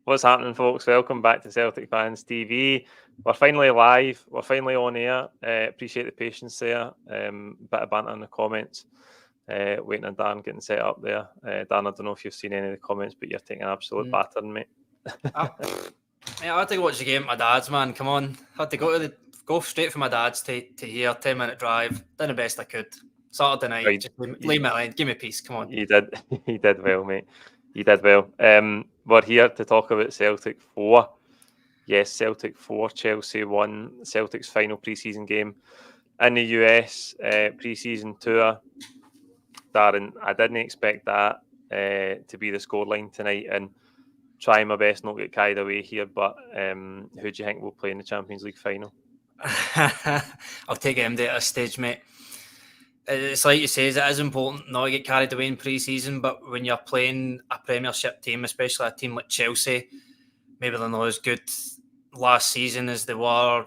What's happening, folks? Welcome back to Celtic Fans TV. We're finally live. We're finally on air. Appreciate the patience there. Bit of banter in the comments. Waiting on Dan getting set up there. Dan, I don't know if you've seen any of the comments, but you're taking an absolute battering, mate. I had to watch the game at my dad's, man. Come on. I had to go straight from my dad's to here, 10-minute drive. Done the best I could. Saturday night, right. Just leave me alone. Give me peace. Come on. You did well, mate. You did well. We're here to talk about Celtic 4. Yes, Celtic 4, Chelsea 1. Celtic's final pre-season game in the US pre-season tour. Darren, I didn't expect that to be the scoreline tonight, and trying my best not to get carried away here, but who do you think will play in the Champions League final? I'll take MD at a stage, mate. It's like you say, it is important not to get carried away in pre-season, but when you're playing a Premiership team, especially a team like Chelsea, maybe they're not as good last season as they were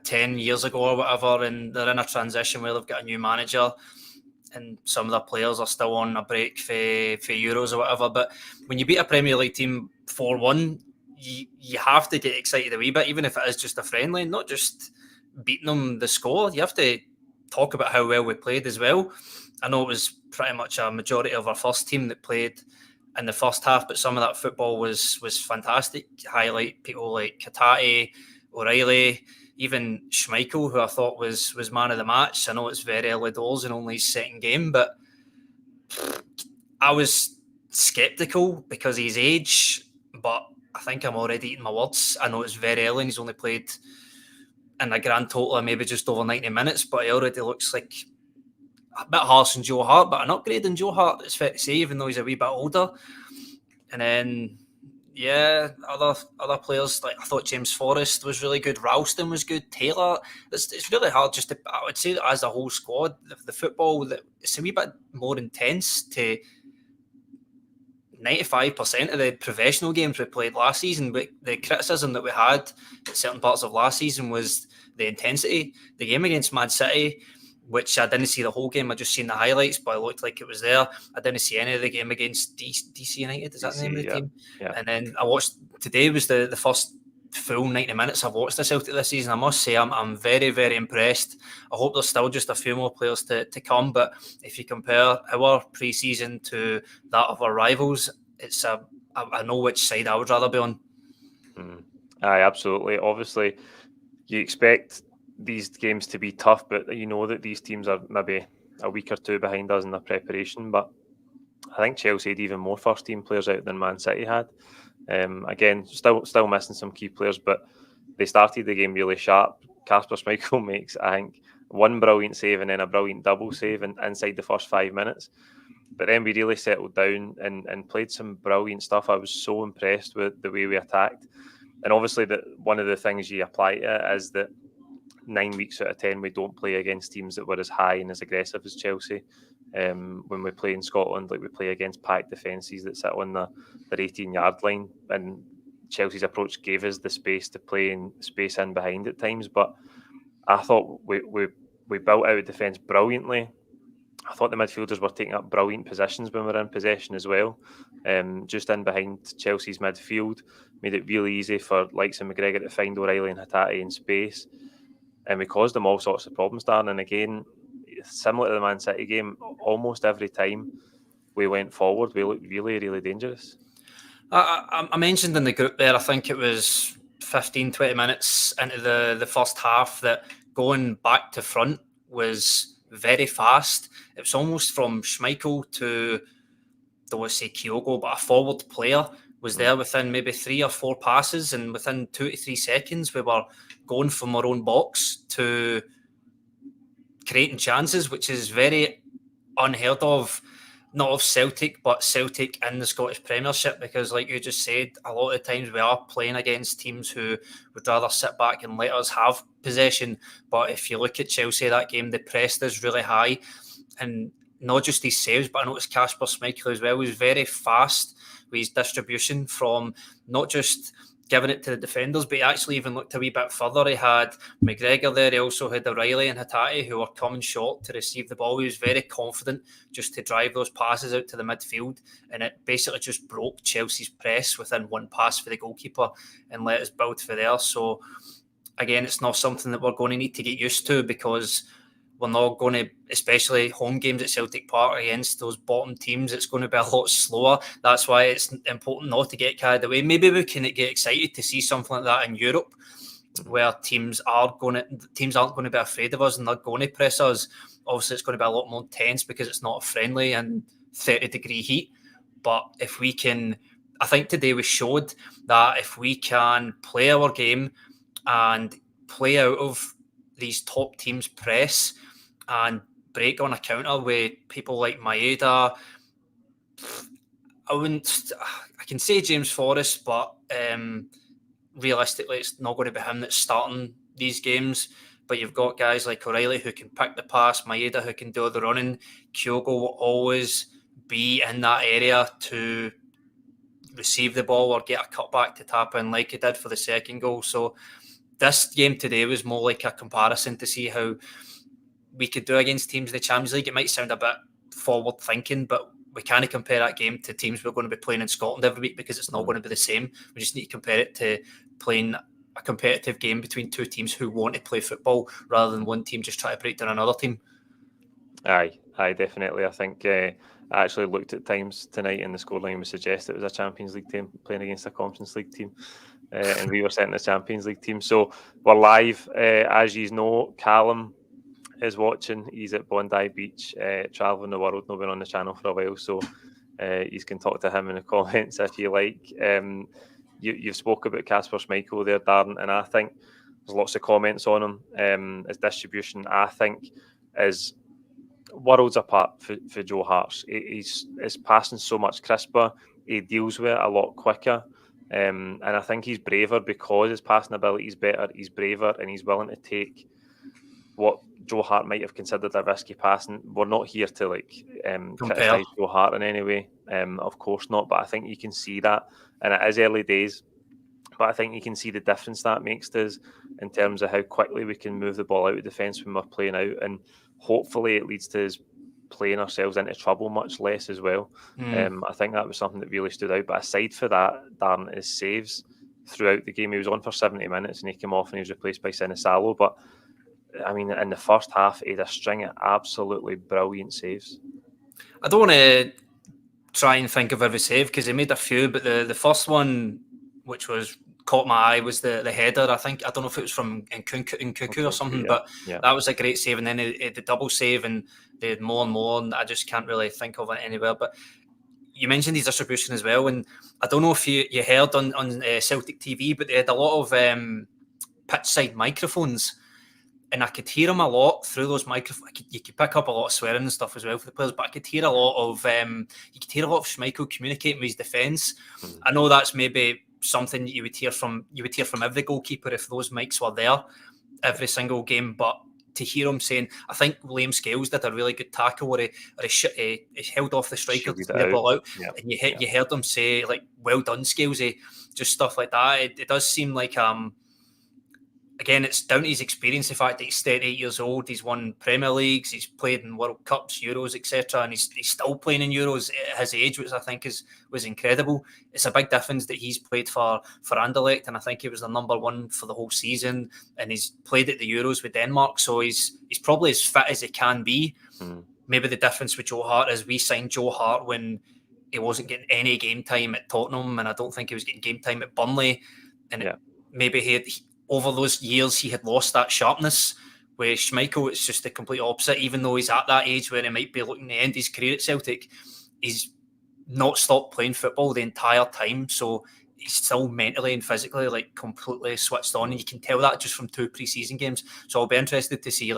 10 years ago or whatever, and they're in a transition where they've got a new manager and some of the players are still on a break for Euros or whatever. But when you beat a Premier League team 4-1, you have to get excited a wee bit, even if it is just a friendly, not just beating them the score. You have to talk about how well we played as well. I know it was pretty much a majority of our first team that played in the first half, but some of that football was fantastic. Highlight people like Hatate, O'Reilly, even Schmeichel, who I thought was man of the match. I know it's very early doors and only his second game, but I was sceptical because of his age, but I think I'm already eating my words. I know it's very early and he's only played in a grand total of maybe just over 90 minutes, but he already looks like a bit harsh on Joe Hart, but an upgrade in Joe Hart, it's fair to say, even though he's a wee bit older. And then, yeah, other players, like I thought James Forrest was really good, Ralston was good, Taylor. It's really hard just to, I would say that as a whole squad, the football, it's a wee bit more intense to 95% of the professional games we played last season. But the criticism that we had at certain parts of last season was the intensity. The game against Man City, which I didn't see the whole game, I just seen the highlights, but it looked like it was there. I didn't see any of the game against DC United, is that the name of the team? Yeah. And then I watched, today was the first full 90 minutes I've watched the Celtic this season. I must say I'm very, very impressed. I hope there's still just a few more players to come, but if you compare our pre-season to that of our rivals, it's I know which side I would rather be on. Aye, absolutely. Obviously, you expect these games to be tough, but you know that these teams are maybe a week or two behind us in their preparation. But I think Chelsea had even more first-team players out than Man City had. Again, still missing some key players, but they started the game really sharp. Kasper Schmeichel makes, I think, one brilliant save and then a brilliant double save inside the first 5 minutes. But then we really settled down and played some brilliant stuff. I was so impressed with the way we attacked. And obviously, one of the things you apply to it is that 9 weeks out of 10, we don't play against teams that were as high and as aggressive as Chelsea. When we play in Scotland, like we play against packed defences that sit on their 18-yard line, and Chelsea's approach gave us the space to play in space in behind at times. But I thought we built out defence brilliantly. I thought the midfielders were taking up brilliant positions when we were in possession as well. Just in behind Chelsea's midfield, made it really easy for likes of McGregor to find O'Reilly and Hatate in space. And we caused them all sorts of problems, Darren. And again, similar to the Man City game, almost every time we went forward, we looked really, really dangerous. I mentioned in the group there, I think it was 15, 20 minutes into the first half, that going back to front was very fast. It was almost from Schmeichel to, don't want to say Kyogo, but a forward player was there within maybe 3 or 4 passes, and within 2 to 3 seconds we were going from our own box to creating chances, which is very unheard of, not of Celtic, but Celtic in the Scottish Premiership, because like you just said, a lot of the times we are playing against teams who would rather sit back and let us have possession. But if you look at Chelsea that game, they pressed us really high, and not just these saves, but I noticed Kasper Schmeichel as well was very fast, with his distribution from not just giving it to the defenders, but he actually even looked a wee bit further. He had McGregor there, he also had O'Reilly and Hatate who were coming short to receive the ball. He was very confident just to drive those passes out to the midfield, and it basically just broke Chelsea's press within one pass for the goalkeeper and let us build for there. So again, it's not something that we're going to need to get used to, because we're not going to, especially home games at Celtic Park against those bottom teams, it's going to be a lot slower. That's why it's important not to get carried away. Maybe we can get excited to see something like that in Europe, where teams aren't going to be afraid of us and they're going to press us. Obviously, it's going to be a lot more intense because it's not a friendly and 30-degree heat. But if we can, I think today we showed that if we can play our game and play out of these top teams' press and break on a counter with people like Idah, I can say James Forrest, but realistically it's not going to be him that's starting these games. But you've got guys like O'Reilly who can pick the pass, Idah who can do the running. Kyogo will always be in that area to receive the ball or get a cutback to tap in, like he did for the second goal. So this game today was more like a comparison to see how we could do against teams in the Champions League. It might sound a bit forward thinking, but we can't compare that game to teams we're going to be playing in Scotland every week, because it's not going to be the same. We just need to compare it to playing a competitive game between two teams who want to play football, rather than one team just try to break down another team. Aye, definitely. I think I actually looked at times tonight and the scoreline would suggest it was a Champions League team playing against a Conference League team. And we were sent the Champions League team. So we're live. As you know, Callum is watching. He's at Bondi Beach, travelling the world, not been on the channel for a while. So you can talk to him in the comments if you like. You've spoke about Kasper Schmeichel there, Darren, and I think there's lots of comments on him. His distribution, I think, is worlds apart for Joe Hart. His passing so much crisper. He deals with it a lot quicker. And I think he's braver because his passing ability is better. He's braver and he's willing to take what Joe Hart might have considered a risky passing. We're not here to criticise Joe Hart in any way. Of course not. But I think you can see that, and it is early days. But I think you can see the difference that makes to us in terms of how quickly we can move the ball out of defence when we're playing out, and hopefully it leads to us playing ourselves into trouble much less as well. I think that was something that really stood out. But aside for that, Darren, his saves throughout the game, he was on for 70 minutes and he came off and he was replaced by Sinisalo. But I mean, in the first half, he had a string of absolutely brilliant saves. I don't want to try and think of every save because he made a few, but the first one, which caught my eye, was the header. I don't know if it was from Nkunku or something, but that was a great save. And then he had the double save, and they had more and more, and I just can't really think of it anywhere. But you mentioned his distribution as well, and I don't know if you heard on Celtic TV, but they had a lot of pitch side microphones, and I could hear him a lot through those microphones. You could pick up a lot of swearing and stuff as well for the players, but I could hear a lot of Schmeichel communicating with his defence. I know that's maybe something that you would hear from every goalkeeper if those mics were there every single game, but to hear him saying, I think Liam Scales did a really good tackle where he held off the striker to get the ball out, and you heard him say, like, well done, Scalesy, just stuff like that. It does seem like again, it's down to his experience, the fact that he's 38 years old, he's won Premier Leagues, he's played in World Cups, Euros, etc., and he's still playing in Euros at his age, which I think was incredible. It's a big difference that he's played for Anderlecht, and I think he was the number one for the whole season, and he's played at the Euros with Denmark, so he's probably as fit as he can be. Maybe the difference with Joe Hart is we signed Joe Hart when he wasn't getting any game time at Tottenham, and I don't think he was getting game time at Burnley, and maybe over those years, he had lost that sharpness. With Schmeichel, it's just the complete opposite. Even though he's at that age where he might be looking to end his career at Celtic, he's not stopped playing football the entire time. So he's still mentally and physically completely switched on. And you can tell that just from 2 pre-season games. So I'll be interested to see, in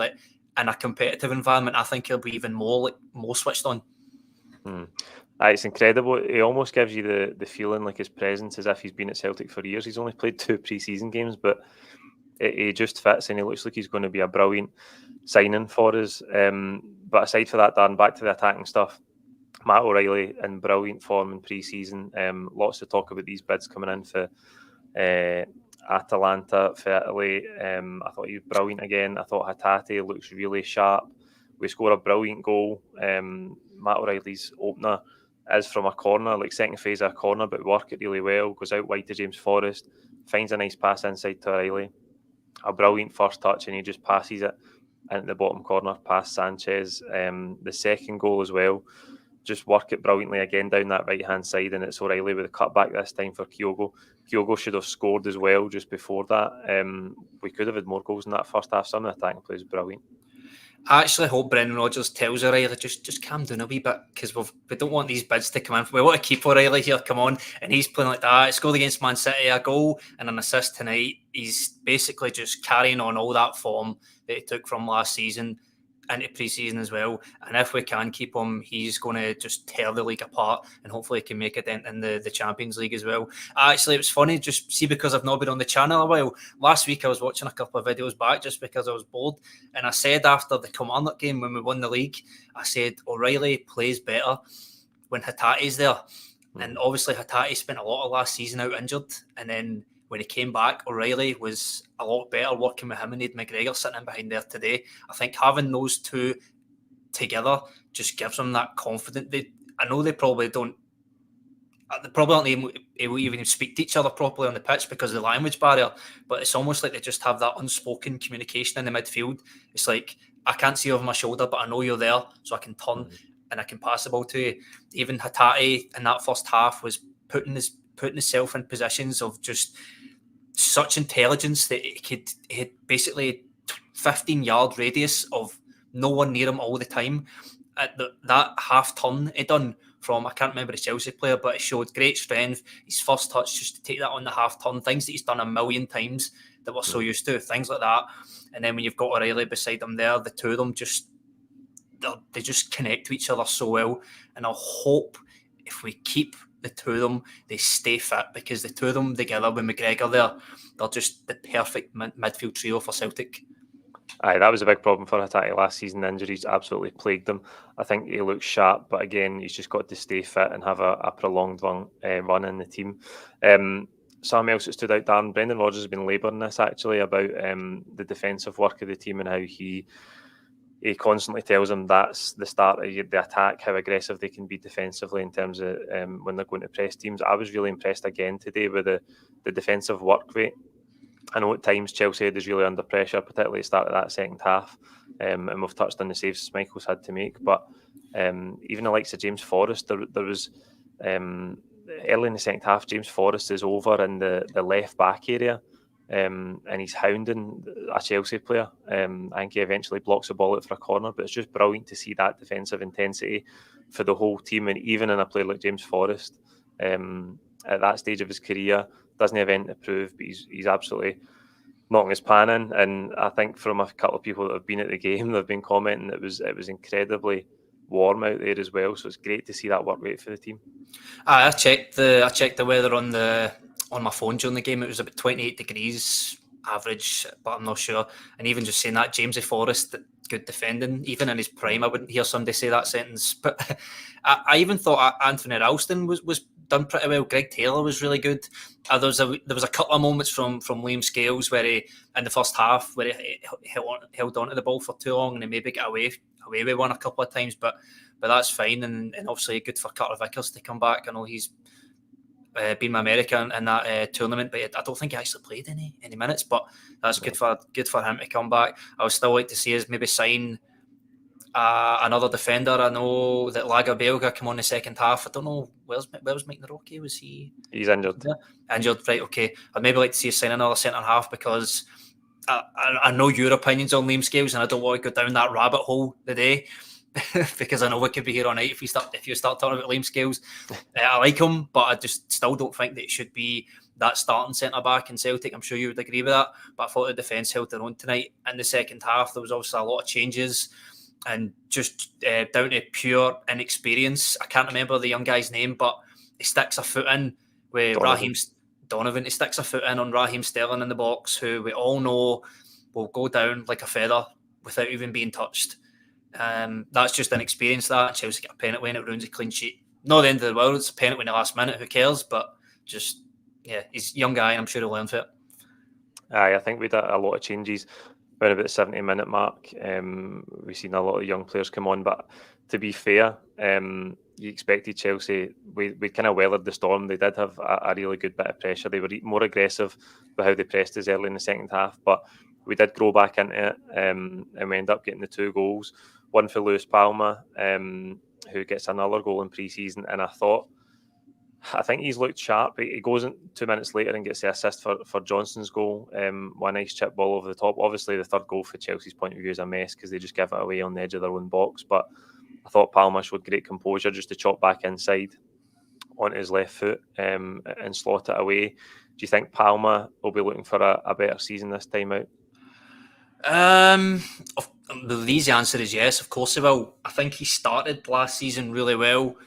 a competitive environment, I think he'll be even more switched on. It's incredible. He almost gives you the feeling like his presence as if he's been at Celtic for years. He's only played 2 pre-season games, but he just fits and he looks like he's going to be a brilliant signing for us. But aside for that, Darren, back to the attacking stuff. Matt O'Reilly in brilliant form in pre-season. Lots to talk about these bids coming in for Atalanta, for Italy. I thought he was brilliant again. I thought Hatate looks really sharp. We score a brilliant goal. Matt O'Reilly's opener is from a corner, like second phase of a corner, but work it really well. Goes out wide to James Forrest, finds a nice pass inside to O'Reilly. A brilliant first touch, and he just passes it into the bottom corner past Sanchez. The second goal as well, just work it brilliantly again down that right hand side, and it's O'Reilly with a cutback this time for Kyogo. Kyogo should have scored as well just before that. We could have had more goals in that first half. Some of the attacking play is brilliant. I actually hope Brendan Rodgers tells O'Reilly just calm down a wee bit, because we don't want these bids to come in. We want to keep O'Reilly here, come on, and he's playing like that. He scored against Man City, a goal and an assist tonight. He's basically just carrying on all that form that he took from last season into pre-season as well. And if we can keep him, he's going to just tear the league apart, and hopefully he can make a dent in the Champions League as well. Actually, it was funny, just see, because I've not been on the channel a while. Last week I was watching a couple of videos back just because I was bored, and I said after the Kilmarnock game when we won the league, I said O'Reilly plays better when Hatate's there. And obviously Hatate spent a lot of last season out injured, and then when he came back, O'Reilly was a lot better working with him, and Ed McGregor sitting in behind there today. I think having those two together just gives them that confidence. I know they probably don't. They probably aren't able to even speak to each other properly on the pitch because of the language barrier, but it's almost like they just have that unspoken communication in the midfield. It's like, I can't see over my shoulder, but I know you're there, so I can turn and I can pass the ball to you. Even Hatate in that first half was putting himself in positions of just such intelligence that he had basically 15-yard radius of no one near him all the time. At that half turn he done from, I can't remember the Chelsea player, but it showed great strength. His first touch, just to take that on the half turn, things that he's done a million times that we're so used to, things like that. And then when you've got O'Reilly beside him there, the two of them they just connect to each other so well. And I hope if we keep the two of them, they stay fit, because the two of them together with McGregor there, they're just the perfect midfield trio for Celtic. Aye, that was a big problem for Hatate last season. Injuries absolutely plagued him. I think he looks sharp, but again, he's just got to stay fit and have a prolonged run in the team. Something else that stood out, Darren, Brendan Rodgers has been labouring this actually about the defensive work of the team and how he constantly tells them that's the start of the attack, how aggressive they can be defensively in terms of when they're going to press teams. I was really impressed again today with the defensive work rate. I know at times Chelsea is really under pressure, particularly at the start of that second half, and we've touched on the saves Schmeichel's had to make, but even the likes of James Forrest, there was early in the second half, James Forrest is over in the left back area, and he's hounding a Chelsea player. I think he eventually blocks the ball out for a corner, but it's just brilliant to see that defensive intensity for the whole team, and even in a player like James Forrest, at that stage of his career, doesn't have anything to prove, but he's absolutely knocking his pan in. And I think from a couple of people that have been at the game, they've been commenting it was incredibly warm out there as well. So it's great to see that work rate for the team. I checked the weather on my phone during the game. It was about 28 degrees average, but I'm not sure. And even just saying that, Jamesy Forrest, good defending, even in his prime, I wouldn't hear somebody say that sentence. But I even thought Anthony Ralston was done pretty well. Greg Taylor was really good. There was a couple of moments from Liam Scales where he, in the first half, where he held on to the ball for too long and he maybe got away with one a couple of times, but that's fine. And obviously good for Carter Vickers to come back. I know he's been with America in that tournament, but I don't think he actually played any minutes, but that's good for him to come back. I would still like to see us maybe sign another defender. I know that Lager Belga came on the second half. I don't know, where's Mike Naroki? Was he? He's injured. Yeah. Injured, right, okay. I'd maybe like to see us sign another centre-half, because I know your opinions on Liam Scales, and I don't want to go down that rabbit hole today, because I know we could be here all night if you start talking about Liam Scales. I like him, but I just still don't think that it should be that starting centre-back in Celtic. I'm sure you would agree with that, but I thought the defence held their own tonight. In the second half, there was obviously a lot of changes, and just down to pure inexperience. I can't remember the young guy's name, but he sticks a foot in with Donovan. He sticks a foot in on Raheem Sterling in the box, who we all know will go down like a feather without even being touched. That's just inexperience. That Chelsea get a penalty and it ruins a clean sheet. Not the end of the world. It's a penalty in the last minute. Who cares? But just he's a young guy, and I'm sure he'll learn from it. I think we did a lot of changes around about the 70-minute mark. We've seen a lot of young players come on, but to be fair, you expected Chelsea. We kind of weathered the storm. They did have a really good bit of pressure. They were more aggressive with how they pressed us early in the second half, but we did grow back into it, and we ended up getting the 2 goals. One for Lewis Palma, who gets another goal in pre-season, and I think he's looked sharp. He goes in 2 minutes later and gets the assist for Johnston's goal. One nice chip ball over the top. Obviously, the third goal for Chelsea's point of view is a mess because they just give it away on the edge of their own box. But I thought Palma showed great composure just to chop back inside onto his left foot and slot it away. Do you think Palma will be looking for a better season this time out? The easy answer is yes, of course he will. I think he started last season really well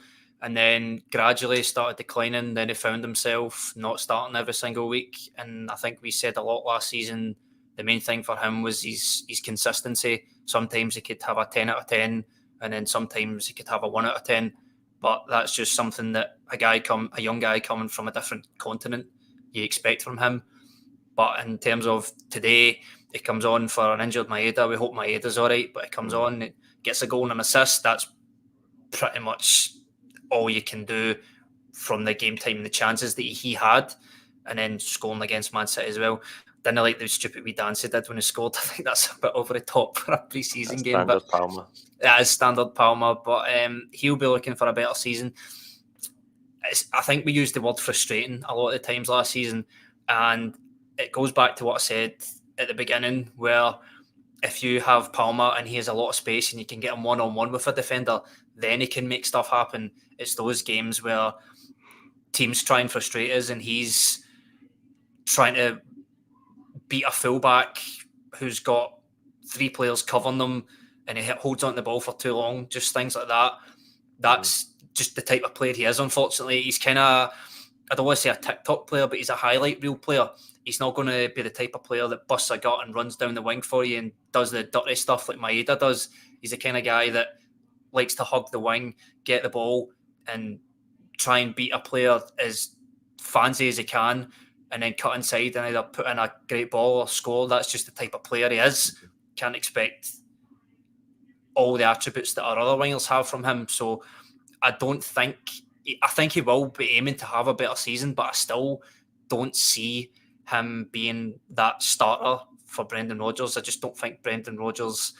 and then gradually started declining. Then he found himself not starting every single week. And I think we said a lot last season, the main thing for him was his consistency. Sometimes he could have a 10 out of 10 and then sometimes he could have a 1 out of 10. But that's just something that a young guy coming from a different continent, you expect from him. But in terms of today, he comes on for an injured Idah. We hope Maeda's all right, but he comes on, it gets a goal and an assist. That's pretty much all you can do from the game time and the chances that he had, and then scoring against Man City as well. Didn't like the stupid wee dance he did when he scored. I think that's a bit over the top for a pre-season game. Standard Palma. That is standard Palma, but he'll be looking for a better season. I think we used the word frustrating a lot of the times last season, and it goes back to what I said at the beginning, where if you have Palma and he has a lot of space and you can get him one-on-one with a defender, then he can make stuff happen. It's those games where teams try and frustrate us and he's trying to beat a fullback who's got 3 players covering them and he holds on to the ball for too long, just things like that. That's just the type of player he is, unfortunately. He's kind of, I don't want to say a TikTok player, but he's a highlight reel player. He's not going to be the type of player that busts a gut and runs down the wing for you and does the dirty stuff like Idah does. He's the kind of guy that likes to hug the wing, get the ball, and try and beat a player as fancy as he can, and then cut inside and either put in a great ball or score. That's just the type of player he is. Can't expect all the attributes that our other wingers have from him. So I think he will be aiming to have a better season, but I still don't see him being that starter for Brendan Rodgers. I just don't think Brendan Rodgers,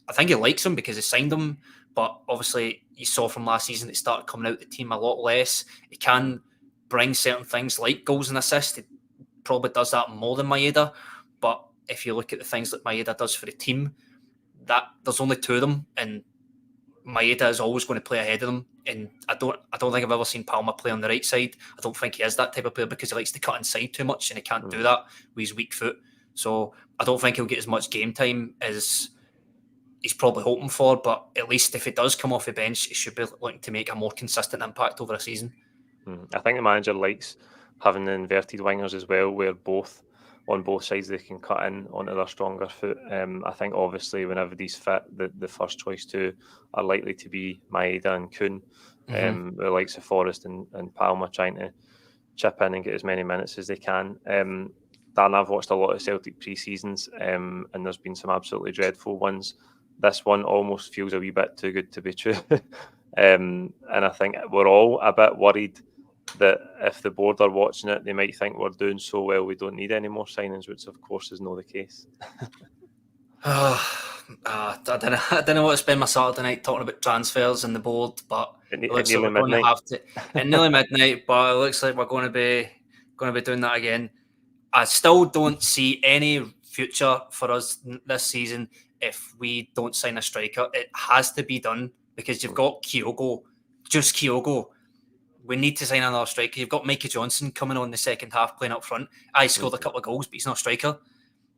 I think he likes him because he signed him, but obviously you saw from last season it started coming out the team a lot less. He can bring certain things like goals and assists. He probably does that more than Idah, but if you look at the things that Idah does for the team, that there's only 2 of them, and Idah is always going to play ahead of them. And I don't think I've ever seen Palma play on the right side. I don't think he is that type of player because he likes to cut inside too much and he can't do that with his weak foot. So I don't think he'll get as much game time as he's probably hoping for, but at least if he does come off the bench, he should be looking to make a more consistent impact over a season. I think the manager likes having the inverted wingers as well, where on both sides they can cut in onto their stronger foot. I think obviously whenever these fit, the first choice 2 are likely to be Idah and Kuhn, the likes of Forrest and Palma trying to chip in and get as many minutes as they can. Dan, I've watched a lot of Celtic pre-seasons and there's been some absolutely dreadful ones. This one almost feels a wee bit too good to be true. And I think we're all a bit worried that if the board are watching it, they might think we're doing so well we don't need any more signings, which of course is not the case. I don't know what to spend my Saturday night talking about transfers and the board, but it looks like we're going to have to. At nearly midnight, but it looks like we're going to be doing that again. I still don't see any future for us this season if we don't sign a striker. It has to be done because you've got Kyogo, just Kyogo. We need to sign another striker. You've got Palma Johnston coming on the second half, playing up front. I scored a couple of goals, but he's not a striker.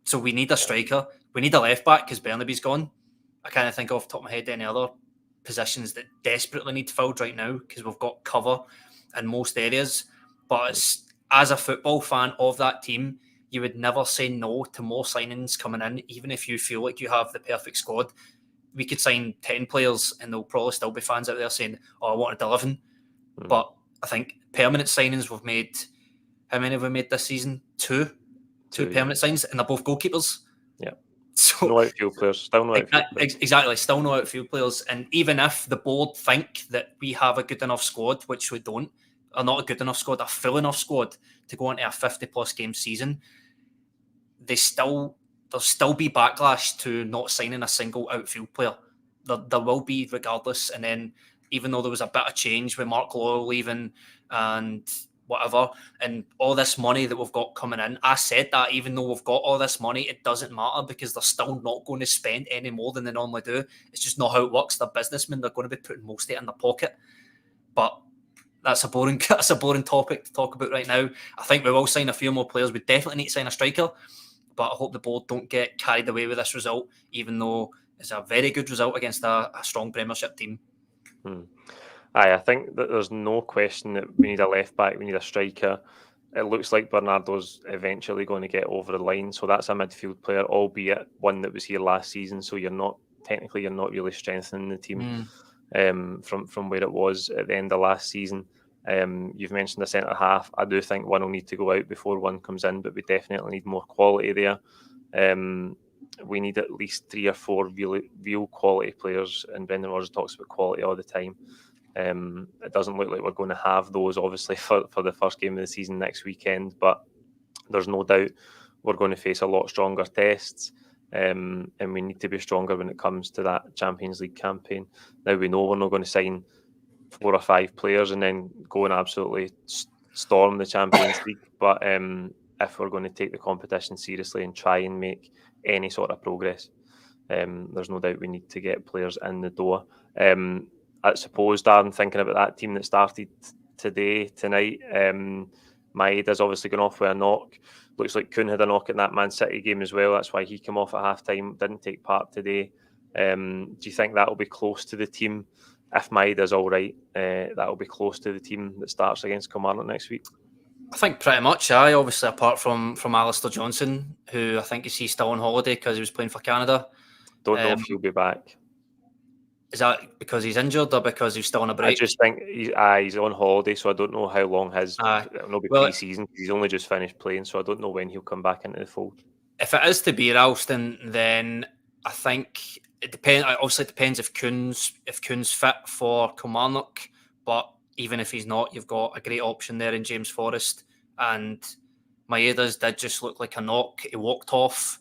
So we need a striker. We need a left back because Burnaby's gone. I can't think off the top of my head any other positions that desperately need filled right now because we've got cover in most areas. But as a football fan of that team, you would never say no to more signings coming in, even if you feel like you have the perfect squad. we could sign 10 players and there'll probably still be fans out there saying, oh, I wanted 11. But I think permanent signings we've made, how many have we made this season? Two permanent signings, and they're both goalkeepers. Yeah. So no outfield players. Still no outfield players. Exactly, still no outfield players. And even if the board think that we have a good enough squad, which we don't, or not a good enough squad, a full enough squad to go into a 50-plus game season, there'll still be backlash to not signing a single outfield player. There will be, regardless. And then, even though there was a bit of change with Mark Lowell leaving and whatever, and all this money that we've got coming in, I said that even though we've got all this money, it doesn't matter because they're still not going to spend any more than they normally do. It's just not how it works. They're businessmen. They're going to be putting most of it in their pocket. But that's a boring topic to talk about right now. I think we will sign a few more players. We definitely need to sign a striker. But I hope the board don't get carried away with this result, even though it's a very good result against a strong Premiership team. I think that there's no question that we need a left back, we need a striker. It looks like Bernardo's eventually going to get over the line, so that's a midfield player, albeit one that was here last season. So you're not really strengthening the team from where it was at the end of last season. You've mentioned the centre half. I do think one will need to go out before one comes in, but we definitely need more quality there. We need at least 3 or 4 real quality players, and Brendan Rodgers talks about quality all the time. It doesn't look like we're going to have those, obviously, for the first game of the season next weekend, but there's no doubt we're going to face a lot stronger tests, and we need to be stronger when it comes to that Champions League campaign. Now, we know we're not going to sign 4 or 5 players and then go and absolutely storm the Champions League, but if we're going to take the competition seriously and try and make any sort of progress, there's no doubt we need to get players in the door. I suppose, Darren, thinking about that team that started tonight, Maedah's obviously gone off with a knock. Looks like Kuhn had a knock in that Man City game as well. That's why he came off at half-time, didn't take part today. Do you think that will be close to the team? If Maedah's all right, that will be close to the team that starts against Kilmarnock next week? I think pretty much, obviously, apart from Alistair Johnson, who I think he's still on holiday because he was playing for Canada. Don't know if he'll be back. Is that because he's injured or because he's still on a break? I just think he's on holiday, so I don't know how long it'll be pre-season. He's only just finished playing, so I don't know when he'll come back into the fold. If it is to be Ralston, then I think it depends. Obviously, it depends if Kuhn's fit for Kilmarnock, but even if he's not, you've got a great option there in James Forrest. And Maedah's did just look like a knock. He walked off,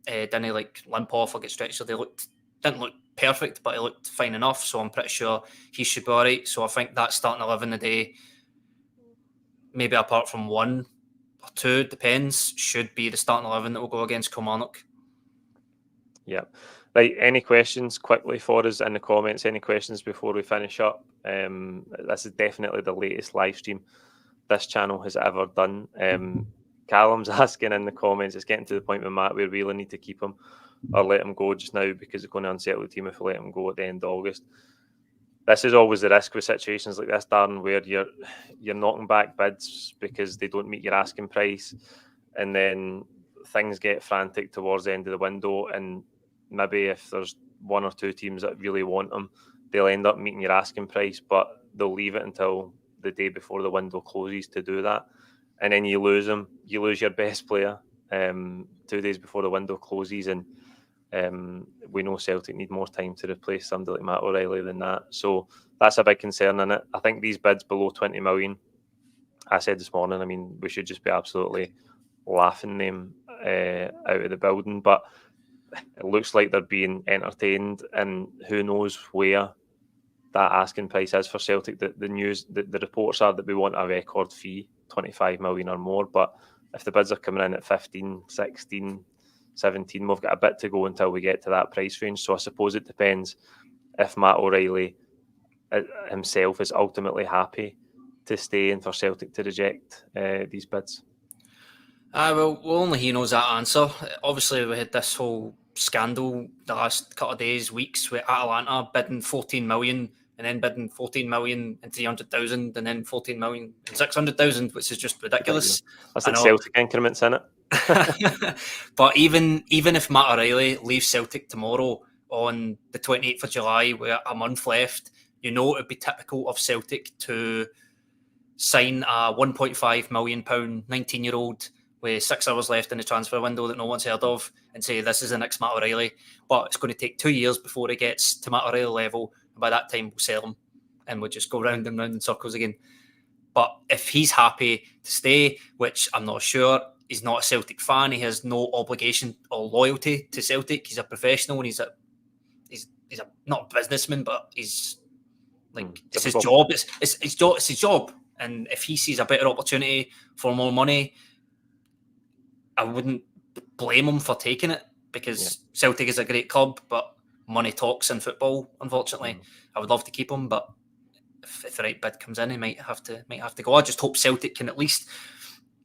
didn't he limp off or get stretched? So didn't look perfect, but he looked fine enough. So I'm pretty sure he should be all right. So I think that starting 11 today, maybe apart from 1 or 2, depends, should be the starting 11 that will go against Kilmarnock. Yeah. Right, any questions quickly for us in the comments? Any questions before we finish up? This is definitely the latest live stream this channel has ever done. Callum's asking in the comments, it's getting to the point with Matt where we really need to keep him or let him go just now because it's going to unsettle the team if we let him go at the end of August. This is always the risk with situations like this, Darren, where you're knocking back bids because they don't meet your asking price, and then things get frantic towards the end of the window, and maybe if there's 1 or 2 teams that really want them, they'll end up meeting your asking price, but they'll leave it until the day before the window closes to do that. And then you lose them. You lose your best player 2 days before the window closes. And we know Celtic need more time to replace somebody like Matt O'Reilly than that. So that's a big concern in it. I think these bids below 20 million, I said this morning, I mean, we should just be absolutely laughing them out of the building. But it looks like they're being entertained, and who knows where that asking price is for Celtic. The news, the reports are that we want a record fee, 25 million or more, but if the bids are coming in at 15, 16, 17, we've got a bit to go until we get to that price range. So I suppose it depends if Matt O'Reilly himself is ultimately happy to stay and for Celtic to reject these bids. Well, only he knows that answer. Obviously, we had this whole scandal the last couple of days, weeks, with Atalanta bidding 14 million and then bidding 14 million and 300,000 and then 14 million and 600,000, which is just ridiculous. That's like Celtic increments in it. But even if Matt O'Reilly leaves Celtic tomorrow on the 28th of July with a month left, you know it would be typical of Celtic to sign a £1.5 million 19-year-old with 6 hours left in the transfer window that no one's heard of and say this is the next Matt O'Reilly, but it's going to take 2 years before it gets to Matt O'Reilly level, and by that time we'll sell him and we'll just go round and round in circles again. But if he's happy to stay, which I'm not sure, he's not a Celtic fan, he has no obligation or loyalty to Celtic, he's a professional and he's not a businessman, but he's like it's his job. It's his job. And if he sees a better opportunity for more money, I wouldn't blame him for taking it, because Celtic is a great club, but money talks in football, unfortunately. I would love to keep him, but if the right bid comes in, he might have to go. I just hope Celtic can at least,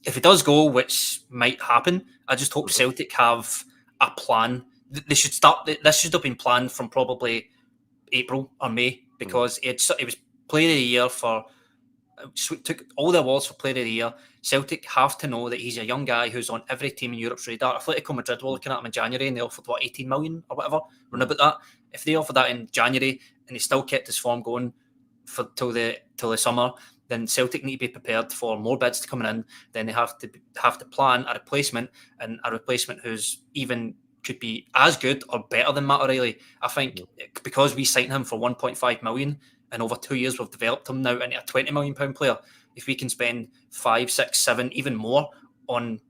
if it does go, which might happen, I just hope Celtic have a plan. They should start. This should have been planned from probably April or May, because it was Player of the Year for. Took all the awards for Player of the Year. Celtic have to know that he's a young guy who's on every team in Europe's radar. Atletico Madrid were looking at him in January and they offered 18 million or whatever. Run about that. If they offered that in January and he still kept his form going till the summer, then Celtic need to be prepared for more bids to coming in. Then they have to plan a replacement, and a replacement who's even could be as good or better than Matt O'Reilly. I think because we signed him for 1.5 million. And over 2 years, we've developed him now into a £20 million player. If we can spend 5, 6, 7, even more on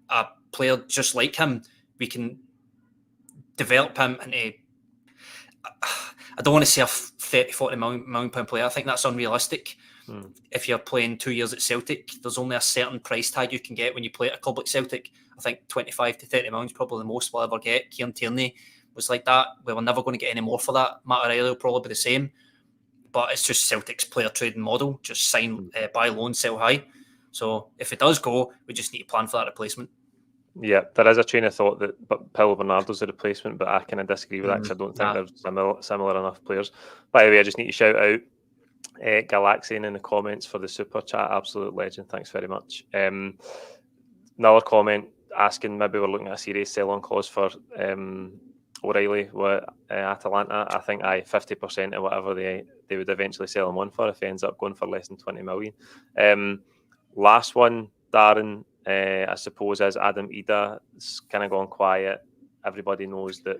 a player just like him, we can develop him into, I don't want to say a 30, 40 million pound player. I think that's unrealistic. If you're playing 2 years at Celtic, there's only a certain price tag you can get when you play at a club like Celtic. I think 25 to 30 million is probably the most we'll ever get. Kieran Tierney was like that. We were never going to get any more for that. Matt O'Reilly will probably be the same. But it's just Celtic's player trading model, just sign, buy low, sell high. So if it does go, we just need to plan for that replacement. Yeah, there is a train of thought that Paulo Bernardo's the replacement, but I kind of disagree with that because I don't think they're similar enough players. By the way, I just need to shout out Galaxian in the comments for the super chat. Absolute legend. Thanks very much. Another comment asking maybe we're looking at a serious sell-on clause for O'Reilly with Atalanta. I think 50% of whatever they would eventually sell him on for if he ends up going for less than 20 million. Last one, Darren, I suppose, is Adam Idah. It's kind of gone quiet. Everybody knows that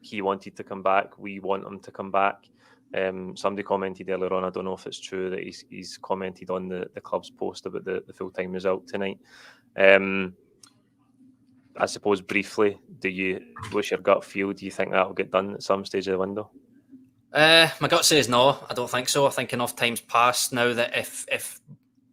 he wanted to come back. We want him to come back. Somebody commented earlier on, I don't know if it's true, that he's commented on the club's post about the full-time result tonight. I suppose briefly, what's your gut feel? Do you think that will get done at some stage of the window? My gut says no. I don't think so. I think enough time's passed now that if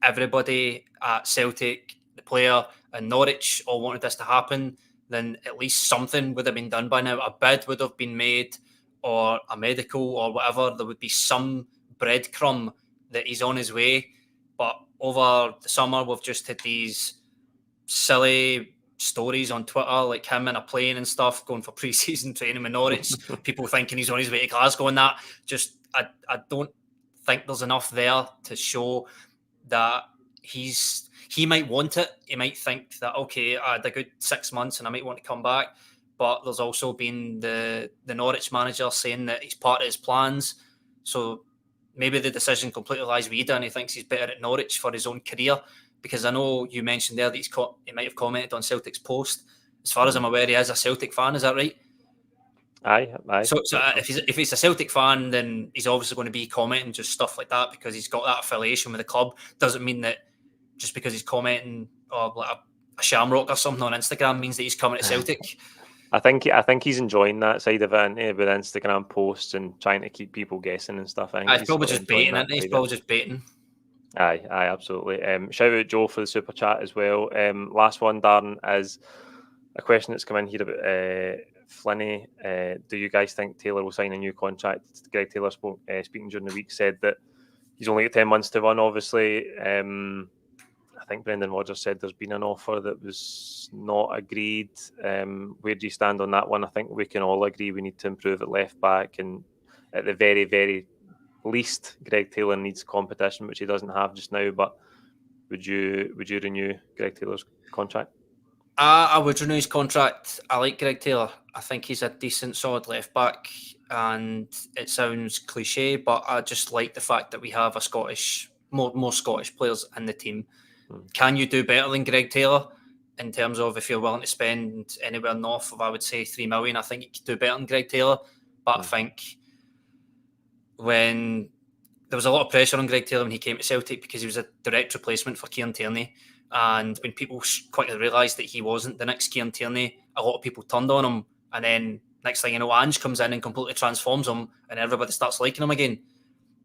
everybody at Celtic, the player, and Norwich all wanted this to happen, then at least something would have been done by now. A bid would have been made, or a medical, or whatever. There would be some breadcrumb that he's on his way. But over the summer, we've just had these silly stories on Twitter, like him in a plane and stuff, going for pre-season training with Norwich, people thinking he's on his way to Glasgow and that. Just, I don't think there's enough there to show that he might want it. He might think that, okay, I had a good 6 months and I might want to come back. But there's also been the Norwich manager saying that he's part of his plans. So maybe the decision completely lies with Idah and he thinks he's better at Norwich for his own career. Because I know you mentioned there that he might have commented on Celtic's post. As far as I'm aware, he is a Celtic fan. Is that right? Aye. So if he's a Celtic fan, then he's obviously going to be commenting just stuff like that because he's got that affiliation with the club. Doesn't mean that just because he's commenting or like a shamrock or something on Instagram means that he's coming to Celtic. I think he's enjoying that side of it with Instagram posts and trying to keep people guessing and stuff. He's probably just baiting, isn't he? He's probably just baiting. Aye, absolutely. Shout out Joe for the super chat as well. Last one, Darren, is a question that's come in here about Flinney. Do you guys think Taylor will sign a new contract? Greg Taylor speaking during the week said that he's only got 10 months to run, obviously. I think Brendan Rodgers said there's been an offer that was not agreed. Where do you stand on that one? I think we can all agree we need to improve at left back, and at the very, very least, Greg Taylor needs competition, which he doesn't have just now. But would you renew Greg Taylor's contract? I would renew his contract. I like Greg Taylor. I think he's a decent, solid left back, and it sounds cliche, but I just like the fact that we have a more Scottish players in the team. Can you do better than Greg Taylor in terms of if you're willing to spend anywhere north of, I would say, 3 million? I think you could do better than Greg Taylor, but I think when there was a lot of pressure on Greg Taylor when he came to Celtic because he was a direct replacement for Kieran Tierney. And when people quickly realised that he wasn't the next Kieran Tierney, a lot of people turned on him. And then next thing you know, Ange comes in and completely transforms him and everybody starts liking him again.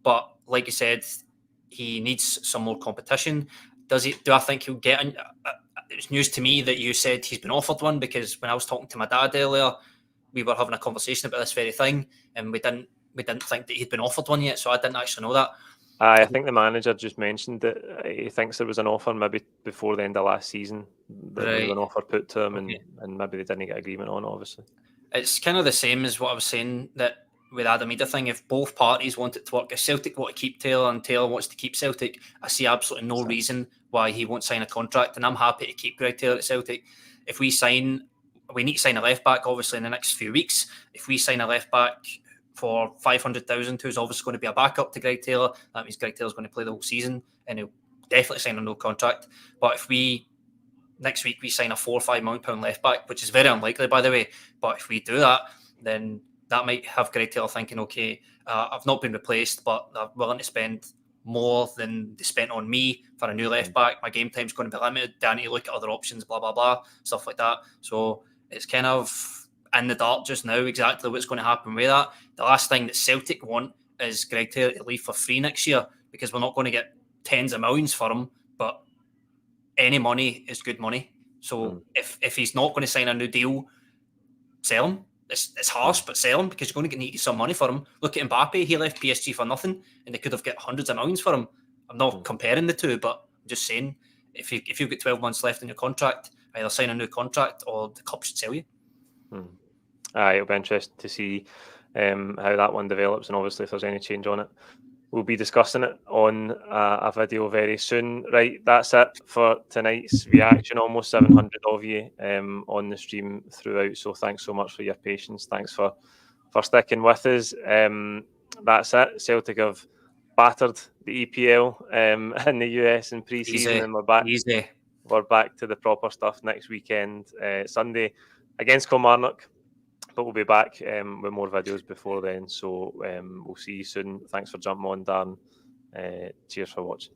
But like you said, he needs some more competition. Do I think he'll get in? It's news to me that you said he's been offered one, because when I was talking to my dad earlier, we were having a conversation about this very thing, and we didn't think that he'd been offered one yet, so I didn't actually know that. I think the manager just mentioned that he thinks there was an offer maybe before the end of last season. There was an offer put to him, and maybe they didn't get agreement on, obviously. It's kind of the same as what I was saying that with Adam Idah thing. If both parties want it to work, if Celtic want to keep Taylor and Taylor wants to keep Celtic, I see absolutely no reason why he won't sign a contract, and I'm happy to keep Greg Taylor at Celtic. If we need to sign a left back, obviously, in the next few weeks. If we sign a left back for 500,000, who's obviously going to be a backup to Greg Taylor, that means Greg Taylor's going to play the whole season, and he'll definitely sign a no contract. But if next week we sign a £4 or £5 million left back, which is very unlikely, by the way, but if we do that, then that might have Greg Taylor thinking, okay, I've not been replaced, but they're willing to spend more than they spent on me for a new left back. My game time's going to be limited. Do I need to look at other options, blah, blah, blah, stuff like that. So it's kind of in the dark just now exactly what's going to happen with that. The last thing that Celtic want is Greg Taylor to leave for free next year, because we're not going to get tens of millions for him, but any money is good money. So if he's not going to sign a new deal, sell him. It's harsh, but sell him, because you're going to need some money for him. Look at Mbappe. He left PSG for nothing, and they could have got hundreds of millions for him. I'm not comparing the two, but I'm just saying, if you've got 12 months left in your contract, either sign a new contract or the club should sell you. It'll be interesting to see how that one develops, and obviously if there's any change on it, we'll be discussing it on a video very soon. Right, that's it for tonight's reaction. Almost 700 of you on the stream throughout, so thanks so much for your patience. Thanks for sticking with us. That's it. Celtic have battered the EPL in the US in pre-season, and we're back. We're back to the proper stuff next weekend, Sunday against Kilmarnock. But we'll be back with more videos before then. So we'll see you soon. Thanks for jumping on, Darren. Cheers for watching.